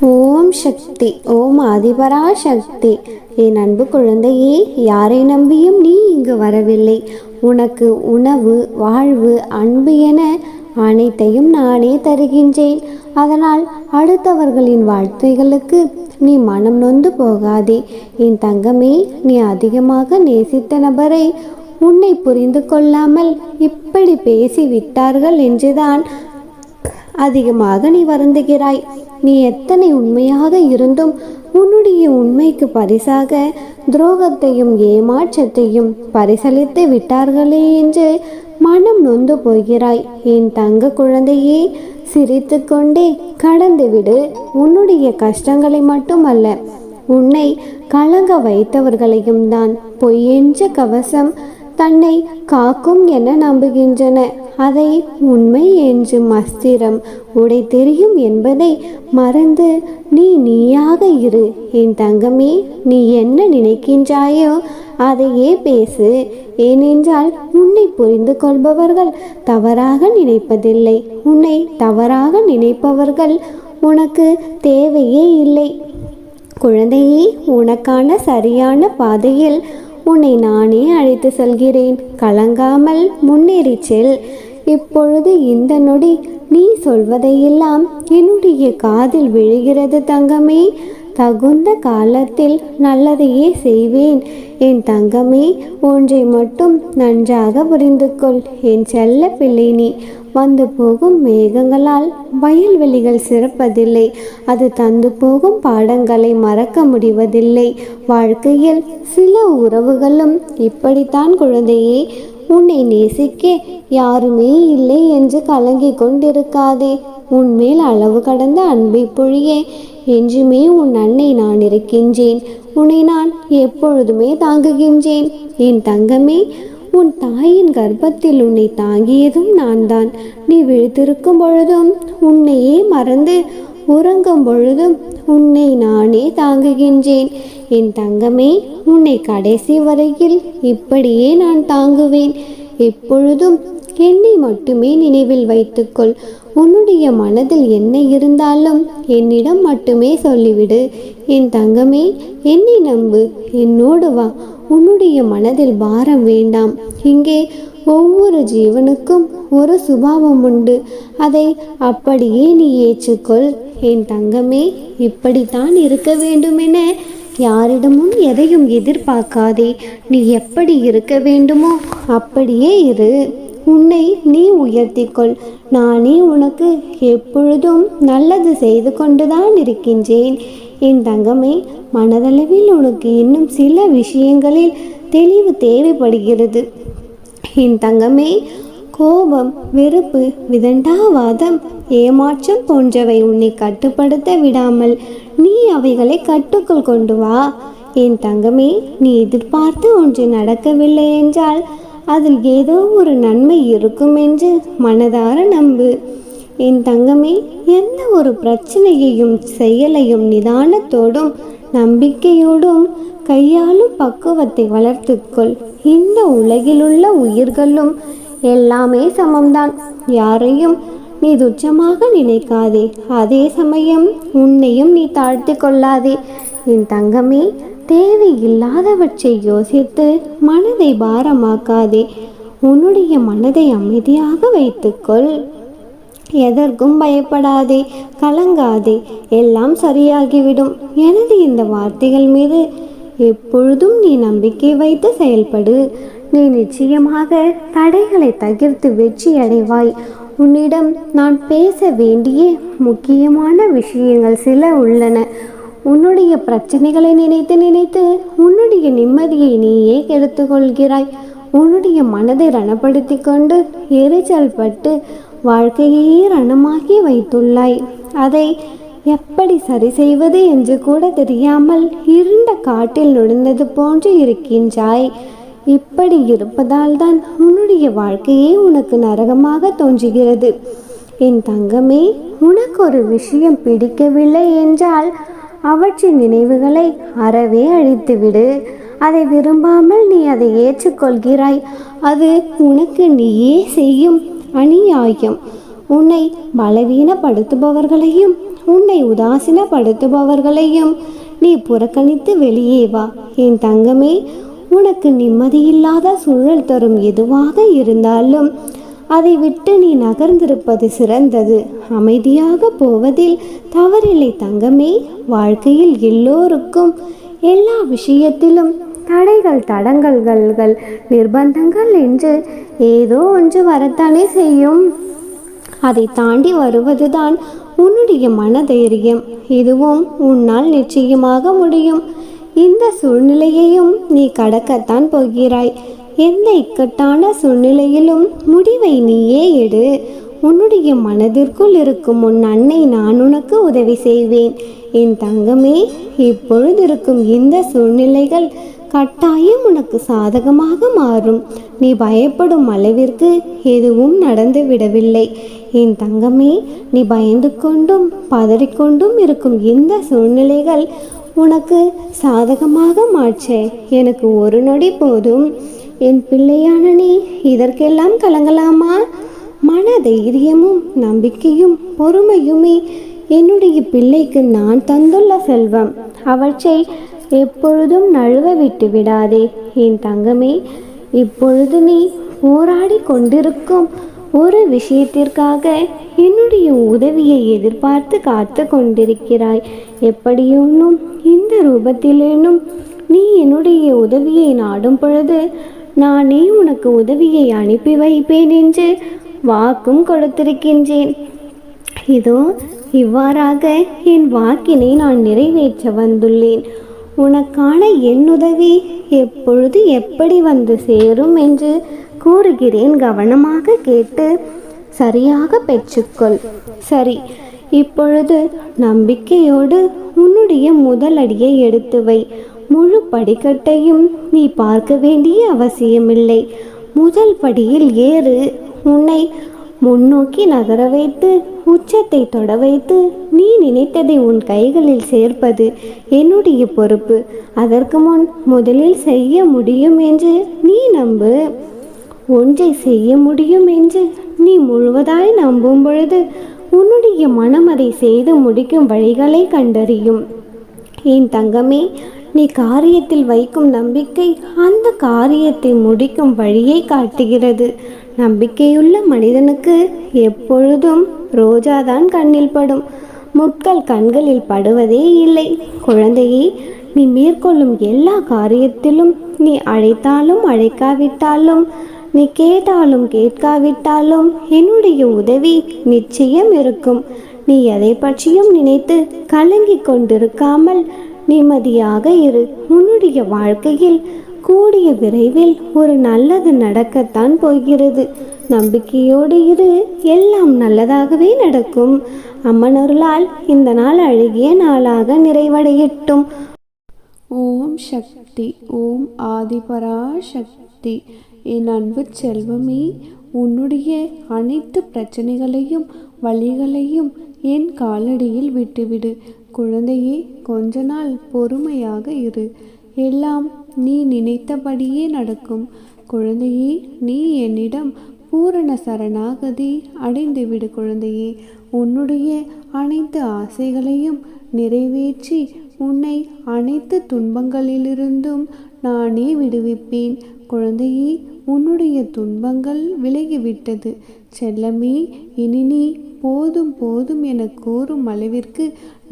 ஓம் சக்தி. ஓம் ஆதிபரா சக்தி. என் அன்பு குழந்தையே, யாரை நம்பியும் நீ இங்கு வரவில்லை. உனக்கு உணவு, வாழ்வு, அன்பு என அனைத்தையும் நானே தருகின்றேன். அதனால் அடுத்தவர்களின் வாழ்த்துகளுக்கு நீ மனம் நொந்து போகாதே. என் தங்கமே, நீ அதிகமாக நேசித்த நபரை உன்னை புரிந்து கொள்ளாமல் இப்படி பேசி விட்டார்கள் என்றுதான் அதிகமாக நீ வருந்துகிறாய். நீ எத்தனை உண்மையாக இருந்தும் உன்னுடைய உண்மைக்கு பரிசாக துரோகத்தையும் ஏமாற்றத்தையும் பரிசளித்து விட்டார்களே என்று மனம் நொந்து போகிறாய். என் தங்க குழந்தையே, சிரித்து கொண்டே கடந்துவிடு. உன்னுடைய கஷ்டங்களை மட்டுமல்ல, உன்னை கலங்க வைத்தவர்களையும் தான் பொய்யென்ற கவசம் தன்னை காக்கும் என நம்புகின்றன. அதை உண்மை என்று மஸ்திரம் உடை தெரியும் என்பதை மறந்து நீயாக இரு. என் தங்கமே, நீ என்ன நினைக்கின்றாயோ அதையே பேசு. ஏனென்றால் உன்னை புரிந்து கொள்பவர்கள் தவறாக நினைப்பதில்லை. உன்னை தவறாக நினைப்பவர்கள் உனக்கு தேவையே இல்லை. குழந்தையே, உனக்கான சரியான பாதையில் உன்னை நானே அழைத்து செல்கிறேன். கலங்காமல் முன்னேறி செல். இப்பொழுது இந்த நொடி நீ சொல்வதையெல்லாம் என்னுடைய காதில் விழுகிறது தங்கமே. தகுந்த காலத்தில் நல்லதையே செய்வேன். என் தங்கமே, ஒன்றை மட்டும் நன்றாக புரிந்து கொள். என் செல்ல பிள்ளை, நீ வந்து போகும் மேகங்களால் வயல்வெளிகள் சிறப்பதில்லை. அது தந்து போகும் பாடங்களை மறக்க முடிவதில்லை. வாழ்க்கையில் சில உறவுகளும் இப்படித்தான் குழந்தையே. உன்னை நேசிக்க யாருமே இல்லை என்று கலங்கிக் கொண்டிருக்காதே. உன்மேல் அளவு கடந்த அன்பை பொழிய என்றுமே உன் அன்னை நான் இருக்கின்றேன். உன்னை நான் எப்பொழுதுமே தாங்குகின்றேன். என் தங்கமே, உன் தாயின் கர்ப்பத்தில் உன்னை தாங்கியதும் நான் தான். நீ விழித்திருக்கும் பொழுதும் உன்னையே மறந்து உறங்கும் பொழுதும் உன்னை நானே தாங்குகின்றேன். என் தங்கமே, உன்னை கடைசி வரையில் இப்படியே நான் தாங்குவேன். எப்பொழுதும் என்னை மட்டுமே நினைவில் வைத்துக்கொள். உன்னுடைய மனதில் என்ன இருந்தாலும் என்னிடம் மட்டுமே சொல்லிவிடு. என் தங்கமே, என்னை நம்பு. என்னோடு வா. உன்னுடைய மனதில் பாரம் வேண்டாம். இங்கே ஒவ்வொரு ஜீவனுக்கும் ஒரு சுபாவம் உண்டு. அதை அப்படியே நீ ஏற்றுக்கொள். என் தங்கமே, இப்படித்தான் இருக்க வேண்டுமென யாரிடமும் எதையும் எதிர்பார்க்காதே. நீ எப்படி இருக்க வேண்டுமோ அப்படியே இரு. உன்னை நீ உயர்த்திக்கொள். நானே உனக்கு எப்பொழுதும் நல்லது செய்து கொண்டுதான் இருக்கின்றேன். என் தங்கமே, மனதளவில் உனக்கு இன்னும் சில விஷயங்களில் தெளிவு தேவைப்படுகிறது. என் தங்கமே, கோபம், வெறுப்பு, விதண்டாவாதம், ஏமாற்றம் போன்றவை உன்னை கட்டுப்படுத்த விடாமல் நீ அவைகளை கட்டுக்குள் கொண்டு வா. என் தங்கமே, நீ எதிர்பார்த்து ஒன்று நடக்கவில்லை என்றால் அதில் ஏதோ ஒரு நன்மை இருக்கும் என்று மனதார நம்பு. என் தங்கமே, எந்த ஒரு பிரச்சனையையும் செயலையும் நிதானத்தோடும் நம்பிக்கையோடும் கையாளும் பக்குவத்தை வளர்த்துக்கொள். இந்த உலகிலுள்ள உயிர்களும் எல்லாமே சமம்தான். யாரையும் நீ துச்சமாக நினைக்காதே. அதே சமயம் உன்னையும் நீ தாழ்த்தி கொள்ளாதே. என் தங்கமே, தேவையில்லாதவற்றை யோசித்து மனதை பாரமாக்காதே. உன்னுடைய மனதை அமைதியாக வைத்துக்கொள். எதற்கும் பயப்படாதே, கலங்காதே. எல்லாம் சரியாகிவிடும். எனது இந்த வார்த்தைகள் மீது எப்பொழுதும் நீ நம்பிக்கை வைத்து செயல்படு. நீ நிச்சயமாக தடைகளை தகர்த்து வெற்றி அடைவாய். உன்னிடம் நான் பேச வேண்டிய முக்கியமான விஷயங்கள் சில உள்ளன. உன்னுடைய பிரச்சனைகளை நினைத்து நினைத்து உன்னுடைய நிம்மதியை நீயே கெடுத்து கொள்கிறாய். உன்னுடைய மனதை ரணப்படுத்தி கொண்டு எரிச்சல் பட்டு வாழ்க்கையே ரணமாக்கி வைத்துள்ளாய். அதை எப்படி சரி செய்வது என்று கூட தெரியாமல் இருண்ட காட்டில் நுழைந்தது போன்று இருக்கின்றாய். இப்படி இருப்பதால் தான் உன்னுடைய வாழ்க்கையே உனக்கு நரகமாக தோன்றுகிறது. என் தங்கமே, உனக்கு ஒரு விஷயம் பிடிக்கவில்லை என்றால் அவற்றின் நினைவுகளை அறவே அழித்துவிடு. அதை விரும்பாமல் நீ அதை ஏற்றுக்கொள்கிறாய். அது உனக்கு நீயே செய்யும் அநியாயம். உன்னை பலவீனப்படுத்துபவர்களையும் உன்னை உதாசீனப்படுத்துபவர்களையும் நீ புறக்கணித்து வெளியே வா. என் தங்கமே, உனக்கு நிம்மதியில்லாத சூழல் தரும் எதுவாக இருந்தாலும் அதை விட்டு நீ நகர்ந்திருப்பது சிறந்தது. அமைதியாக போவதில் தவறில்லை தங்கமே. வாழ்க்கையில் எல்லோருக்கும் எல்லா விஷயத்திலும் தடைகள், தடங்கல்கள், நிர்பந்தங்கள் என்று ஏதோ ஒன்று வரத்தானே செய்யும். அதை தாண்டி வருவதுதான் உன்னுடைய மனதைரியம். இதுவும் உன்னால் நிச்சயமாக முடியும். இந்த சூழ்நிலையையும் நீ கடக்கத்தான் போகிறாய். எந்த இக்கட்டான சூழ்நிலையிலும் முடிவை நீயே எடு. உன்னுடைய மனதிற்குள் இருக்கும் உன் அன்னை நான் உனக்கு உதவி செய்வேன். என் தங்கமே, இப்பொழுது இருக்கும் இந்த சூழ்நிலைகள் கட்டாயம் உனக்கு சாதகமாக மாறும். நீ பயப்படும் அளவிற்கு எதுவும் நடந்து விடவில்லை. என் தங்கமே, நீ பயந்து கொண்டும் பதறிக்கொண்டும் இருக்கும் இந்த சூழ்நிலைகள் உனக்கு சாதகமாக மாற்ற எனக்கு ஒரு நொடி போதும். என் பிள்ளையான நீ இதற்கெல்லாம் கலங்கலாமா? மன தைரியமும் நம்பிக்கையும் பொறுமையுமே என்னுடைய பிள்ளைக்கு நான் தந்துள்ள செல்வம். அவற்றை எப்பொழுதும் நழுவ விட்டு விடாதே. என் தங்கமே, இப்பொழுது நீ போராடி கொண்டிருக்கும் ஒரு விஷயத்திற்காக என்னுடைய உதவியை எதிர்பார்த்து காத்து கொண்டிருக்கிறாய். எப்படியோனும் இந்த ரூபத்திலேனும் நீ என்னுடைய உதவியை நாடும் பொழுது நானே உனக்கு உதவியை அனுப்பி வைப்பேன் என்று வாக்கும் கொடுத்திருக்கின்றேன். இதோ இவ்வாறாக என் வாக்கினை நான் நிறைவேற்ற வந்துள்ளேன். உனக்கான என் உதவி எப்பொழுது எப்படி வந்து சேரும் என்று கூறுகிறேன். கவனமாக கேட்டு சரியாக பெற்றுக்கொள். சரி, இப்பொழுது நம்பிக்கையோடு உன்னுடைய முதல் அடியை எடுத்து வை. முழு படிக்கட்டையும் நீ பார்க்க வேண்டிய அவசியமில்லை. முதல் படியில் ஏறு. உன்னை முன்னோக்கி நகர வைத்து உச்சத்தை தொட வைத்து நீ நினைத்ததை உன் கைகளில் சேர்ப்பது என்னுடைய பொறுப்பு. அதற்கு முன் முதலில் செய்ய முடியும் என்று நீ நம்பு. ஒன்றை செய்ய முடியும் என்று நீ முழுவதாய் நம்பும் பொழுது உன்னுடைய மனம் அதை செய்து முடிக்கும் வழிகளை கண்டறியும். என் தங்கமே, நீ காரியத்தில் வைக்கும் நம்பிக்கை அந்த காரியத்தை முடிக்கும் வழியை காட்டுகிறது. நம்பிக்கையுள்ள மனிதனுக்கு எப்பொழுதும் ரோஜாதான் கண்ணில் படும், முட்கள் கண்களில் படுவதே இல்லை. குழந்தையே, நீ மேற்கொள்ளும் எல்லா காரியத்திலும் நீ அழைத்தாலும் அழைக்காவிட்டாலும், நீ கேட்டாலும் கேட்காவிட்டாலும் என்னுடைய உதவி நிச்சயம் இருக்கும். நீ எதை பற்றியும் நினைத்து கலங்கிக் கொண்டிருக்காமல் நிம்மதியாக இரு. உன்னுடைய வாழ்க்கையில் கூடிய விரைவில் ஒரு நல்லது நடக்கத்தான் போகிறது. நம்பிக்கையோடு இரு, எல்லாம் நல்லதாகவே நடக்கும். அம்மனருளால் இந்த நாள் அழகிய நாளாக நிறைவடையட்டும். ஓம் சக்தி. ஓம் ஆதிபரா சக்தி. என் அன்பு செல்வமே, உன்னுடைய அனைத்து பிரச்சனைகளையும் வழிகளையும் என் காலடியில் விட்டுவிடு. குழந்தையே, கொஞ்ச நாள் பொறுமையாக இரு. எல்லாம் நீ நினைத்தபடியே நடக்கும். குழந்தையே, நீ என்னிடம் பூரண சரணாகதி அடைந்துவிடு. குழந்தையே, உன்னுடைய அனைத்து ஆசைகளையும் நிறைவேற்றி உன்னை அனைத்து துன்பங்களிலிருந்தும் நானே விடுவிப்பேன். குழந்தையே, உன்னுடைய துன்பங்கள் விலகிவிட்டது. செல்லமே, இனி நீ போதும் போதும் என கூறும் அளவிற்கு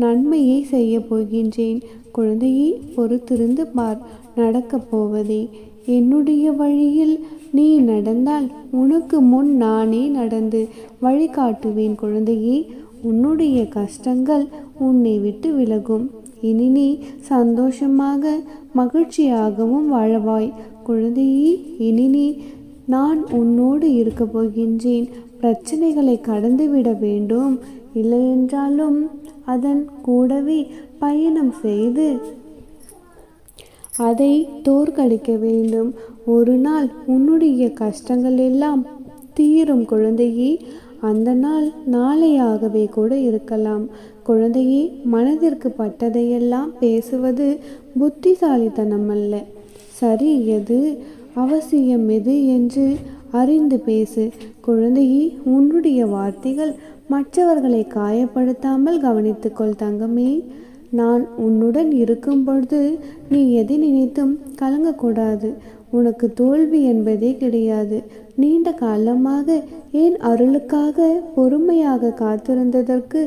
நன்மையை செய்ய போகின்றேன். குழந்தையே, பொறுத்திருந்து பார். நடக்கப் போவதே என்னுடைய வழியில் நீ நடந்தால் உனக்கு முன் நானே நடந்து வழிகாட்டுவேன். குழந்தையே, உன்னுடைய கஷ்டங்கள் உன்னை விட்டு விலகும். இனி நீ சந்தோஷமாக மகிழ்ச்சியாகவும் வாழவாய். குழந்தையே, இனி நீ நான் உன்னோடு இருக்க போகின்றேன். பிரச்சனைகளை கடந்துவிட வேண்டும். இல்லையென்றாலும் அதன் கூடவே பயணம் செய்து அதை தோற்கடிக்க வேண்டும். ஒரு நாள் உன்னுடைய கஷ்டங்கள் எல்லாம் தீரும். குழந்தையே, அந்த நாள் நாளையாகவே கூட இருக்கலாம். குழந்தையே, மனதிற்கு பட்டதையெல்லாம் பேசுவது புத்திசாலித்தனம் அல்ல. சரி எது, அவசியம் எது என்று அறிந்து பேசு. குழந்தையே, உன்னுடைய வார்த்தைகள் மற்றவர்களை காயப்படுத்தாமல் கவனித்துக்கொள் தங்கமே. நான் உன்னுடன் இருக்கும் பொழுது நீ எதை நினைத்தும் கலங்கக்கூடாது. உனக்கு தோல்வி என்பதே கிடையாது. நீண்ட காலமாக என் அருளுக்காக பொறுமையாக காத்திருந்ததற்கு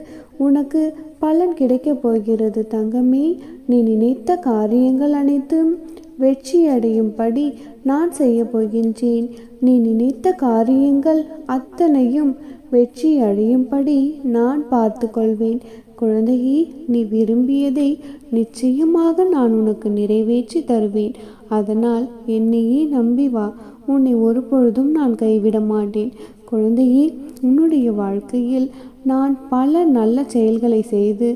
உனக்கு பலன் கிடைக்கப் போகிறது தங்கமே. நீ நினைத்த காரியங்கள் அனைத்தும் வெற்றி அடையும்படி நான் செய்ய போகின்றேன். நீ நினைத்த காரியங்கள் அத்தனையும் வெற்றி அடையும்படி நான் பார்த்து கொள்வேன். குழந்தையே, நீ விரும்பியதை நிச்சயமாக நான் உனக்கு நிறைவேற்றி தருவேன். அதனால் என்னையே நம்பி வா. உன்னை ஒருபொழுதும் நான் கைவிட மாட்டேன். குழந்தையே, உன்னுடைய வாழ்க்கையில் நான் பல நல்ல செயல்களை செய்து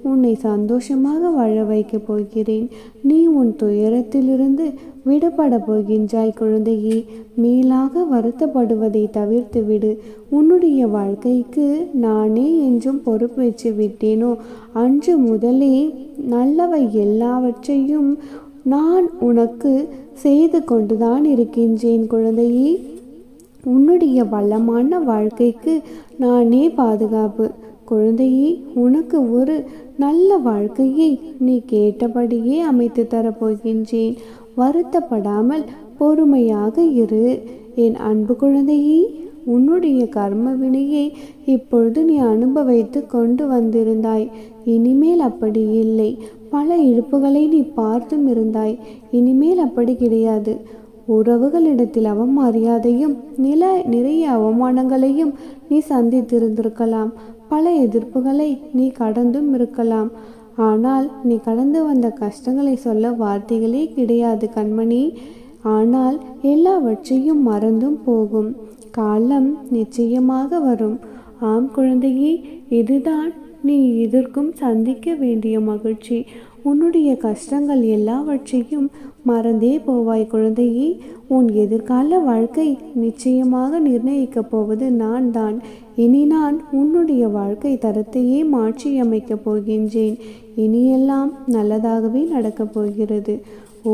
உன்னை சந்தோஷமாக வாழ வைக்கப் போகிறேன். நீ உன் துயரத்திலிருந்து விடுபட போகின்றாய் குழந்தையே. மேலாக வருத்தப்படுவதை தவிர்த்து விடு. உன்னுடைய வாழ்க்கைக்கு நானே என்றும் பொறுப்பேற்று விட்டேனோ அன்று முதலே நல்லவை எல்லாவற்றையும் நான் உனக்கு செய்து கொண்டுதான் இருக்கின்றேன் குழந்தையே. உன்னுடைய வளமான வாழ்க்கைக்கு நானே பாதுகாப்பு. குழந்தையே, உனக்கு ஒரு நல்ல வாழ்க்கையை நீ கேட்டபடியே அமைத்து தரப்போகின்றேன். வருத்தப்படாமல் பொறுமையாக இரு என் அன்பு குழந்தையே. உன்னுடைய கர்ம வினையை இப்பொழுது நீ அனுபவித்து கொண்டு வந்திருந்தாய். இனிமேல் அப்படி இல்லை. பல இழப்புகளை நீ பார்த்தும் இருந்தாய். இனிமேல் அப்படி கிடையாது. உறவுகளிடத்தில் அவமரியாதையும் நிறைய அவமானங்களையும் நீ சந்தித்திருந்திருக்கலாம். பல எதிர்ப்புகளை நீ கடந்தும் இருக்கலாம். ஆனால் நீ கடந்து வந்த கஷ்டங்களை சொல்ல வார்த்தைகளே கிடையாது கண்மணி. ஆனால் எல்லாவற்றையும் மறந்தும் போகும் காலம் நிச்சயமாக வரும். ஆம் குழந்தையே, இதுதான் நீ இதற்கும் சந்திக்க வேண்டிய மகிழ்ச்சி. உன்னுடைய கஷ்டங்கள் எல்லாவற்றையும் மறந்தே போவாய் குழந்தையே. உன் எதிர்கால வாழ்க்கை நிச்சயமாக நிர்ணயிக்கப் போவது நான் தான். இனி நான் உன்னுடைய வாழ்க்கை தரத்தையே மாற்றி அமைக்கப் போகின்றேன். இனியெல்லாம் நல்லதாகவே நடக்கப் போகிறது.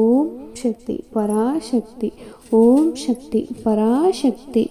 ஓம் சக்தி பராசக்தி. ஓம் சக்தி பராசக்தி.